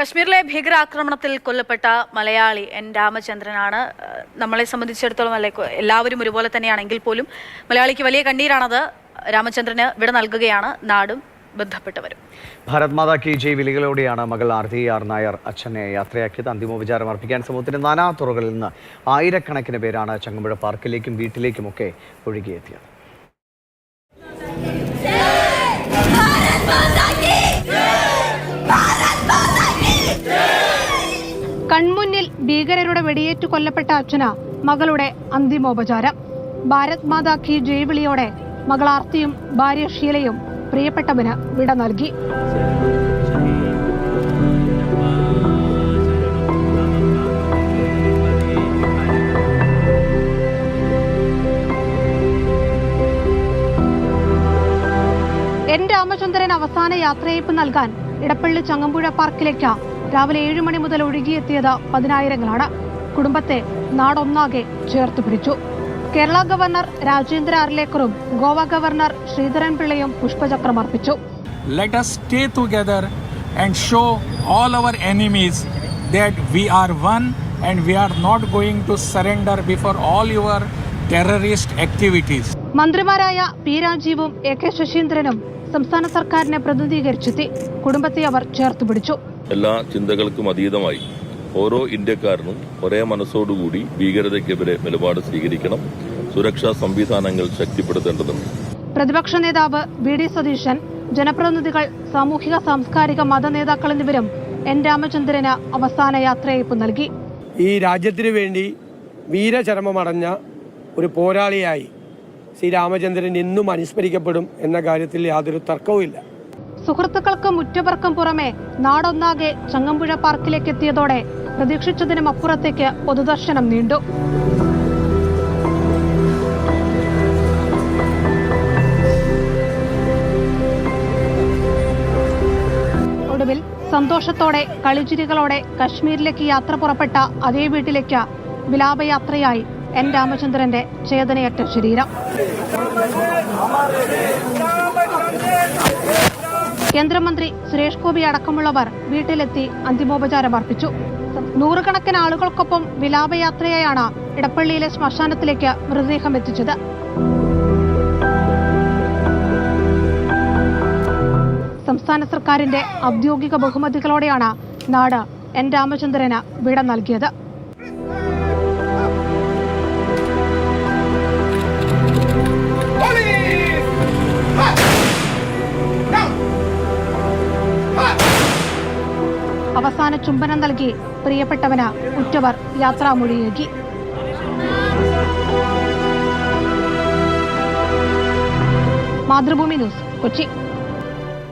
കശ്മീരിലെ ഭീകരാക്രമണത്തിൽ കൊല്ലപ്പെട്ട മലയാളി എൻ രാമചന്ദ്രനാണ്. നമ്മളെ സംബന്ധിച്ചിടത്തോളം എല്ലാവരും ഒരുപോലെ തന്നെയാണെങ്കിൽ പോലും മലയാളിക്ക് വലിയ കണ്ണീരാണത്. രാമചന്ദ്രന് വിട നൽകുകയാണ് നാടും ബന്ധപ്പെട്ടവരും. ഭാരത് മാതാ കി ജയ് വിളികളോടെയാണ് മകൾ ആർതി ആർ നായർ അച്ഛനെ യാത്രയാക്കിയത്. അന്തിമോപചാരം അർപ്പിക്കാൻ സമൂഹത്തിന്റെ നാനാ തുറകളിൽ നിന്ന് ആയിരക്കണക്കിന് പേരാണ് ചങ്ങമ്പുഴ പാർക്കിലേക്കും വീട്ടിലേക്കുമൊക്കെ ഒഴുകിയെത്തിയത്. കൺമുന്നിൽ ഭീകരരുടെ വെടിയേറ്റു കൊല്ലപ്പെട്ട അച്ഛന് മകളുടെ അന്തിമോപചാരം. ഭാരത് മാതാ കി ജയ് വിളിയോടെ മകൾ ആർത്തിയും ഭാര്യ ഷീലയും പ്രിയപ്പെട്ടവന് വിട നൽകി. എൻ രാമചന്ദ്രൻ അവസാന യാത്രയയപ്പ് നൽകാൻ ഇടപ്പള്ളി ചങ്ങമ്പുഴ പാർക്കിലേക്ക് രാവിലെ 7 മണി മുതൽ ഒഴുകിയെത്തിയത് പതിനായിരങ്ങളാണ്. കുടുംബത്തെ നാടൊന്നാകെ ചേർത്ത് പിടിച്ചു. കേരള ഗവർണർ രാജേന്ദ്ര അർലേക്കറും ഗോവ ഗവർണർ ശ്രീധരൻ പിള്ളയും പുഷ്പചക്രം അർപ്പിച്ചു. Let us stay together and show all our enemies that we are one and we are not going to surrender before all your terrorist activities. മന്ത്രിമാരായ പി രാജീവും എ കെ ശശീന്ദ്രനും സംസ്ഥാന സർക്കാരിനെ പ്രതിനിധീകരിച്ചെത്തി. കുടുംബത്തെ അവർ ചേർത്ത് പിടിച്ചു. എല്ലാ ചിന്തകൾക്കും അതീതമായി ഓരോ ഇന്ത്യക്കാരനും ഒരേ മനസ്സോടുകൂടി ഭീകരതയ്ക്കെതിരെ നിലപാട് സ്വീകരിക്കണം. സുരക്ഷാ സംവിധാനങ്ങൾ ശക്തിപ്പെടുത്തേണ്ടതുണ്ട്. പ്രതിപക്ഷ നേതാവ് വി ഡി സതീശൻ, ജനപ്രതിനിധികൾ, സാമൂഹിക സാംസ്കാരിക മത നേതാക്കൾ എന്നിവരും എൻ രാമചന്ദ്രന് അവസാന യാത്രയയപ്പ് നൽകി. ഈ രാജ്യത്തിനു വേണ്ടി വീരചരമമടഞ്ഞ ഒരു പോരാളിയായി ശ്രീ രാമചന്ദ്രൻ ഇന്നും അനുസ്മരിക്കപ്പെടും എന്ന കാര്യത്തിൽ യാതൊരു തർക്കവുമില്ല. സുഹൃത്തുക്കൾക്കും ഉറ്റവർക്കും പുറമെ നാടൊന്നാകെ ചങ്ങമ്പുഴ പാർക്കിലേക്ക് എത്തിയതോടെ പ്രതീക്ഷിച്ചതിനും അപ്പുറത്തേക്ക് പൊതുദർശനം നീണ്ടു. ഒടുവിൽ സന്തോഷത്തോടെ കളിച്ചിരികളോടെ കശ്മീരിലേക്ക് യാത്ര പുറപ്പെട്ട അതേ വീട്ടിലേക്ക് വിലാപയാത്രയായി എൻ രാമചന്ദ്രന്റെ ചേതനയറ്റ ശരീരം. കേന്ദ്രമന്ത്രി സുരേഷ് ഗോപി അടക്കമുള്ളവർ വീട്ടിലെത്തി അന്തിമോപചാരം അർപ്പിച്ചു. നൂറുകണക്കിന് ആളുകൾക്കൊപ്പം വിലാപയാത്രയായാണ് ഇടപ്പള്ളിയിലെ ശ്മശാനത്തിലേക്ക് മൃതദേഹം എത്തിച്ചത്. സംസ്ഥാന സർക്കാരിന്റെ ഔദ്യോഗിക ബഹുമതികളോടെയാണ് നാട് എൻ രാമചന്ദ്രന് വിട നൽകിയത്. അവസാന ചുംബനം നൽകി പ്രിയപ്പെട്ടവന് ഉറ്റവർ യാത്രാമൊഴിയേകി. മാതൃഭൂമി ന്യൂസ്, കൊച്ചി.